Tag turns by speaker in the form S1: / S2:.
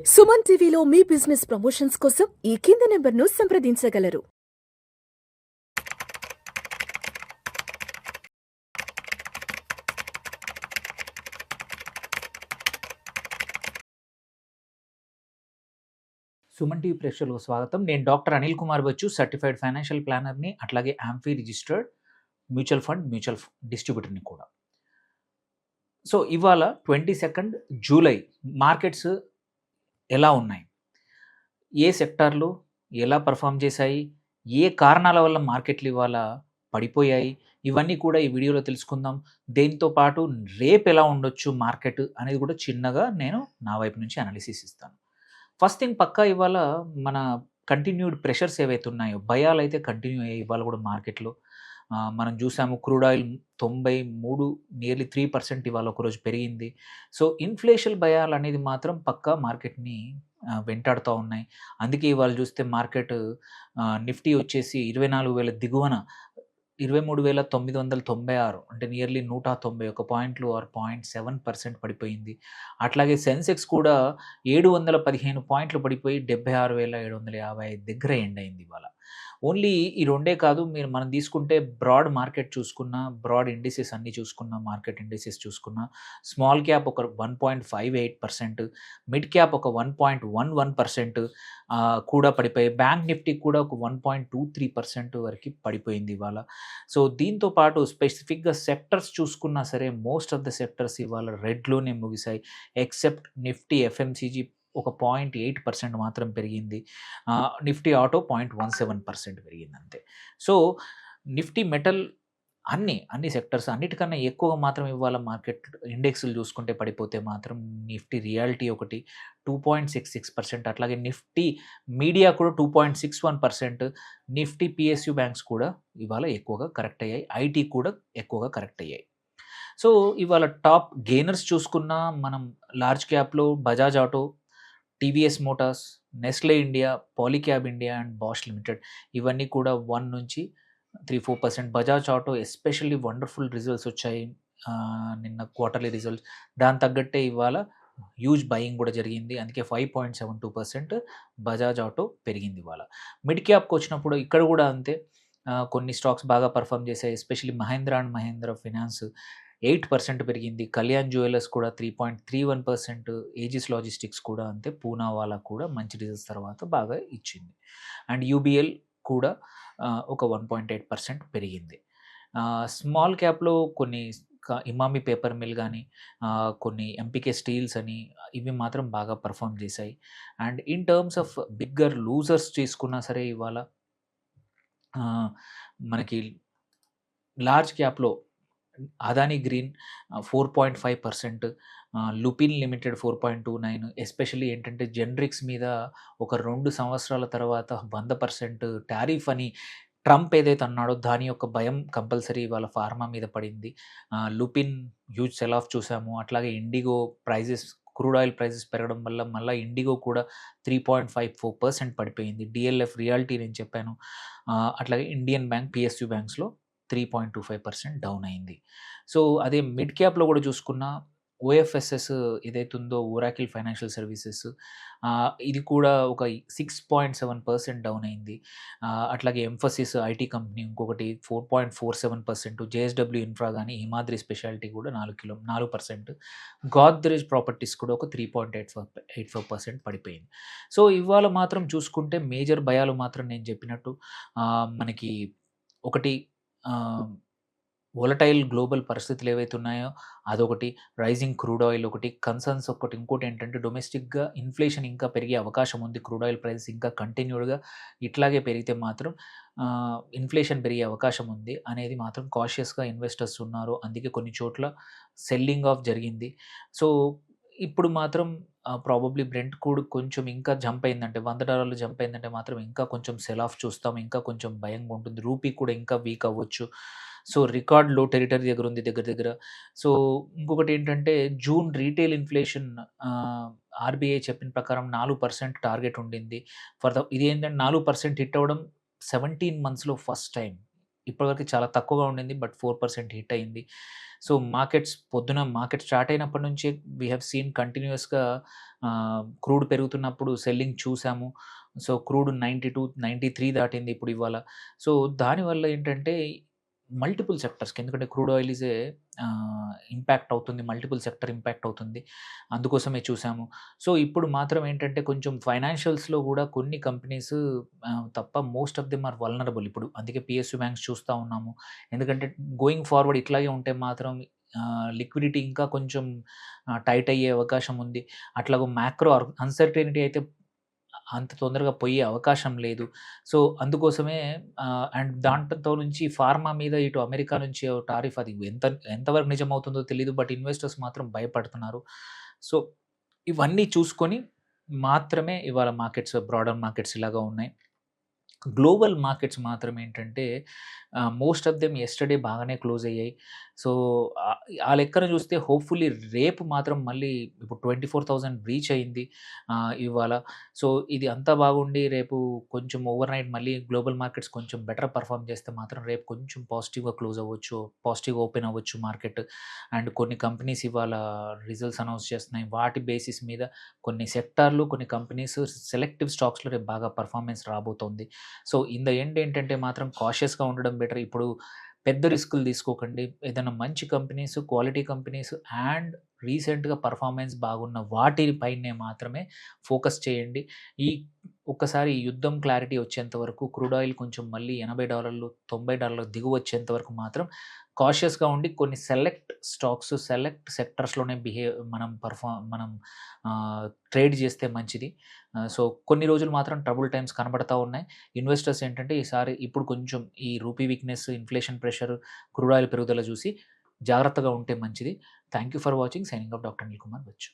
S1: సుమన్ టీవీలో మీ business promotions కోసం ఈ కింది నెంబర్ను సంప్రదించగలరు.
S2: సుమన్ టీవీ ప్రేక్షకులకు స్వాగతం. నేను doctor Anil Kumar Bachchu, certified financial ప్లానర్‌ని, అట్లాగే ఆంఫీ రిజిస్టర్డ్ మ్యూచువల్ డిస్ట్రిబ్యూటర్‌ని కూడా. సో, ఇవాళ 22 జూలై మార్కెట్స్ ఎలా ఉన్నాయి? ఏ సెక్టార్‌లు ఎలా పెర్ఫార్మ్ చేశాయి? ఏ కారణాల వల్ల మార్కెట్లు ఇవాళ పడిపోయాయి? ఇవన్నీ కూడా ఈ వీడియోలో తెలుసుకుందాం. దీంతో పాటు రేపు ఎలా ఉండొచ్చు మార్కెట్ అనేది కూడా చిన్నగా నేను నా వైపు నుంచి అనాలిసిస్ ఇస్తాను. ఫస్ట్ థింగ్ పక్కా ఇవాళ మన కంటిన్యూడ్ ప్రెషర్స్ ఏవైతే ఉన్నాయో, భయాలైతే కంటిన్యూ అయ్యాయి ఇవాళ కూడా మార్కెట్‌లో. మనం చూసాము క్రూడ్ ఆయిల్ 93 నియర్లీ 3% ఇవాళ ఒకరోజు పెరిగింది. సో, ఇన్‌ఫ్లేషన్ భయాలనేది మాత్రం పక్కా మార్కెట్‌ని వెంటాడుతా ఉన్నాయి. అందుకే ఇవాళ చూస్తే మార్కెట్ నిఫ్టీ వచ్చేసి 24,000 దిగువన 23,996 అంటే నియర్లీ 191 పాయింట్లు ఆర్ 0.7% పడిపోయింది. అట్లాగే సెన్సెక్స్ కూడా 715 పాయింట్లు పడిపోయి 76,755 దగ్గర ఎండ్ అయింది ఇవాళ. ఓన్లీ ఈ రెండే కాదు, మనం తీసుకుంటే బ్రాడ్ మార్కెట్ చూసుకున్నా, బ్రాడ్ ఇండిసెస్ అన్నీ చూసుకున్నా, మార్కెట్ ఇండిసెస్ చూసుకున్నా, స్మాల్ క్యాప్ ఒక 1.58%, మిడ్ క్యాప్ ఒక 1.11% కూడా పడిపోయాయి. బ్యాంక్ నిఫ్టీ కూడా ఒక 1.23% వరకు పడిపోయింది ఇవాళ. సో, దీంతో పాటు స్పెసిఫిక్‌గా సెక్టర్స్ చూసుకున్నా సరే, మోస్ట్ ఆఫ్ ద సెక్టర్స్ ఇవాళ రెడ్‌లోనే ముగిశాయి. ఎక్సెప్ట్ నిఫ్టీ ఎఫ్ఎంసీజీ ఒక 0.8% మాత్రం పెరిగింది. నిఫ్టీ ఆటో 0.17% పెరిగింది అంతే. సో, నిఫ్టీ మెటల్ అన్ని సెక్టర్స్ అన్నిటికన్నా ఎక్కువగా మాత్రం ఇవాళ మార్కెట్ ఇండెక్స్‌లు చూసుకుంటే పడిపోతే మాత్రం నిఫ్టీ రియాల్టీ ఒకటి 2.66%, అట్లాగే నిఫ్టీ మీడియా కూడా 2.61%, నిఫ్టీ పిఎస్యు బ్యాంక్స్ కూడా ఇవాళ ఎక్కువగా కరెక్ట్ అయ్యాయి. ఐటీ కూడా ఎక్కువగా కరెక్ట్ అయ్యాయి. సో, ఇవాళ టాప్ గెయినర్స్ చూసుకున్నా మనం లార్జ్ క్యాప్‌లో Bajaj auto, TVS motors, Nestle India, Polycab India and Bosch limited ఇవన్నీ కూడా 1-3-4%. Bajaj auto especially wonderful results వచ్చాయి. నిన్న క్వార్టర్లీ రిజల్ట్స్. దానికి తగ్గట్టే ఇవాళ హ్యూజ్ బయింగ్ కూడా జరిగింది. అందుకే 5.72% బజాజ్ ఆటో పెరిగింది ఇవాళ. మిడ్ క్యాప్‌కి వచ్చినప్పుడు ఇక్కడ కూడా అంతే. కొన్ని స్టాక్స్ బాగా పెర్ఫార్మ్ చేశాయి. Especially Mahindra and Mahindra finance 8% పెరిగింది. కళ్యాణ్ జ్యువెలర్స్ కూడా 3.31%, ఏజిస్ లాజిస్టిక్స్ కూడా అంతే. పూనావాలా కూడా మంచి రిజల్ట్స్ తర్వాత బాగా ఇచ్చింది. అండ్ యూబీఎల్ కూడా ఒక 1.8% పెరిగింది. స్మాల్ క్యాప్‌లో కొన్ని ఇమామి పేపర్ మిల్ గానీ, కొన్ని ఎంపీకే స్టీల్స్ అని ఇవి మాత్రం బాగా పెర్ఫార్మ్ చేశాయి. And in terms of bigger losers తీసుకున్నా సరే ఇవాళ మనకి లార్జ్ క్యాప్‌లో Adani green 4.5%, Lupin limited 4.29. Especially ఏంటంటే జెనరిక్స్ మీద ఒక 2 సంవత్సరాల తర్వాత 100% టారిఫ్ అని ట్రంప్ ఏదైతే అన్నాడో దాని యొక్క భయం కంపల్సరీ ఇవాళ ఫార్మా మీద పడింది. లుపిన్ హ్యూజ్ సెల్ ఆఫ్ చూసాము. అట్లాగే indigo prices, crude oil prices పెరగడం వల్ల మళ్ళా ఇండిగో కూడా 3.54% పడిపోయింది. డిఎల్ఎఫ్ రియాల్టీ నేను చెప్పాను. అట్లాగే ఇండియన్ బ్యాంక్, పిఎస్యు బ్యాంక్స్‌లో 3.25% డౌన్ అయింది. సో, అదే మిడ్ క్యాప్‌లో కూడా చూసుకున్నా ఓఎఫ్ఎస్ఎస్ ఏదైతే ఉందో, ఒరాకిల్ ఫైనాన్షియల్ సర్వీసెస్, ఇది కూడా ఒక 6.7% డౌన్ అయింది. అట్లాగే ఎంఫసిస్ ఐటీ కంపెనీ ఇంకొకటి 4.47%, జేఎస్‌డబ్ల్యూ ఇన్ఫ్రా గానీ, హిమాద్రి స్పెషాలిటీ కూడా 4%, గోద్రేజ్ ప్రాపర్టీస్ కూడా ఒక 3.85% పడిపోయింది. సో, ఇవాళ మాత్రం చూసుకుంటే మేజర్ భయాలు మాత్రం నేను చెప్పినట్టు మనకి ఒకటి వోలటైల్ గ్లోబల్ పరిస్థితులు ఏవైతే ఉన్నాయో అదొకటి, రైజింగ్ క్రూడ్ ఆయిల్ ఒకటి, కన్సర్న్స్ ఒకటి. ఇంకోటేంటంటే డొమెస్టిక్‌గా ఇన్‌ఫ్లేషన్ ఇంకా పెరిగే అవకాశం ఉంది. క్రూడ్ ఆయిల్ ప్రైసెస్ ఇంకా కంటిన్యూడ్‌గా ఇట్లాగే పెరిగితే మాత్రం ఇన్‌ఫ్లేషన్ పెరిగే అవకాశం ఉంది అనేది మాత్రం కాషియస్‌గా ఇన్వెస్టర్స్ ఉన్నారు. అందుకే కొన్ని చోట్ల సెల్లింగ్ ఆఫ్ జరిగింది. సో, ఇప్పుడు మాత్రం ప్రాబబ్లీ బ్రెంట్ క్రూడ్ కొంచెం ఇంకా జంప్ అయిందంటే, $100 జంప్ అయిందంటే మాత్రం ఇంకా కొంచెం సెల్ ఆఫ్ చూస్తాం. ఇంకా కొంచెం భయంగా ఉంటుంది. రూపీ కూడా ఇంకా వీక్ అవ్వచ్చు. సో, రికార్డ్ లో టెరిటరీ దగ్గర ఉంది దగ్గర దగ్గర. సో, ఇంకొకటేంటంటే జూన్ రీటైల్ ఇన్‌ఫ్లేషన్ ఆర్‌బీఐ చెప్పిన ప్రకారం 4% టార్గెట్ ఉండింది. ఇదేంటంటే 4% హిట్ అవ్వడం 17 మంత్స్‌లో ఫస్ట్ టైమ్ ఇప్పటివరకు చాలా తక్కువగా ఉండింది. బట్ 4% హిట్ అయింది. సో, పొద్దున మార్కెట్ స్టార్ట్ అయినప్పటి నుంచే వి హావ్ సీన్ కంటిన్యూయస్‌గా క్రూడ్ పెరుగుతున్నప్పుడు సెల్లింగ్ చూసాము. సో, క్రూడ్ 92, 93 దాటింది ఇప్పుడు ఇవాళ. సో, దానివల్ల ఏంటంటే మల్టిపుల్ సెక్టర్స్‌కి, ఎందుకంటే క్రూడ్ ఆయిల్ ఇంపాక్ట్ అవుతుంది. మల్టిపుల్ సెక్టర్ ఇంపాక్ట్ అవుతుంది. అందుకోసమే చూసాము. సో, ఇప్పుడు మాత్రం ఏంటంటే కొంచెం ఫైనాన్షియల్స్‌లో గూడా కొన్ని కంపెనీస్ తప్ప most of them are vulnerable ఇప్పుడు. అందుకే పిఎస్యూ బ్యాంక్స్ చూస్తా ఉన్నాము. ఎందుకంటే గోయింగ్ ఫార్వర్డ్ ఇట్లాగే ఉంటే మాత్రం లిక్విడిటీ ఇంకా కొంచెం టైట్ అయ్యే అవకాశం ఉంది. అట్లాగో మ్యాక్రో అన్‌సర్టెనిటీ అయితే అంత తొందరగా పోయే అవకాశం లేదు. సో, అందుకోసమే అండ్ దాంట్లో నుంచి ఫార్మా మీద ఇటు అమెరికా నుంచి టారిఫ్ అది ఎంతవరకు నిజమవుతుందో తెలీదు. బట్ ఇన్వెస్టర్స్ మాత్రం భయపడుతున్నారు. సో, ఇవన్నీ చూసుకొని మాత్రమే ఇవాళ బ్రాడర్ మార్కెట్స్ ఇలాగా ఉన్నాయి. గ్లోబల్ మార్కెట్స్ మాత్రం ఏంటంటే మోస్ట్ ఆఫ్ దెమ్ యెస్టర్‌డే బాగానే క్లోజ్ అయ్యాయి. సో, ఆ లెక్కన చూస్తే హోప్‌ఫుల్లీ రేపు మాత్రం మళ్ళీ ఇప్పుడు 24,000 రీచ్ అయింది ఇవాళ. సో, ఇది అంతా బాగుండి రేపు కొంచెం ఓవర్‌నైట్ మళ్ళీ గ్లోబల్ మార్కెట్స్ కొంచెం బెటర్ పెర్ఫార్మ్ చేస్తే మాత్రం రేపు కొంచెం పాజిటివ్‌గా క్లోజ్ అవ్వచ్చు. పాజిటివ్‌గా ఓపెన్ అవ్వచ్చు మార్కెట్. అండ్ కొన్ని కంపెనీస్ ఇవాళ రిజల్ట్స్ అనౌన్స్ చేస్తున్నాయి. వాటి బేసిస్ మీద కొన్ని సెక్టార్‌లు, కొన్ని కంపెనీస్ సెలెక్టివ్ స్టాక్స్‌లో రేపు బాగా పెర్ఫార్మెన్స్ రాబోతోంది. సో, ఇన్ ద ఎండ్ ఏంటంటే మాత్రం కాషియస్‌గా ఉండడం బెటర్. ఇప్పుడు పెద్ద రిస్కులు తీసుకోకండి. ఏదైనా మంచి కంపెనీస్, క్వాలిటీ కంపెనీస్ అండ్ రీసెంట్‌గా పెర్ఫార్మెన్స్ బాగున్న వాటి పైనే మాత్రమే ఫోకస్ చేయండి. ఈ ఒక్కసారి ఈ యుద్ధం క్లారిటీ వచ్చేంత వరకు క్రూడ్ ఆయిల్ కొంచెం మళ్ళీ $80, $90 దిగువొచ్చేంత వరకు మాత్రం కాషియస్‌గా ఉండి కొన్ని సెలెక్ట్ స్టాక్స్, సెలెక్ట్ సెక్టర్స్‌లోనే మనం ట్రేడ్ చేస్తే మంచిది. సో, కొన్ని రోజులు మాత్రం ట్రబుల్ టైమ్స్ కనబడతా ఉన్నాయి. ఇన్వెస్టర్స్ ఏంటంటే ఇప్పుడు కొంచెం ఈ rupee weakness, inflation pressure, crude oil పెరుగుదల చూసి జాగ్రత్తగా ఉంటే మంచిది. Thank you for watching. Signing off doctor Anil Kumar Bachu.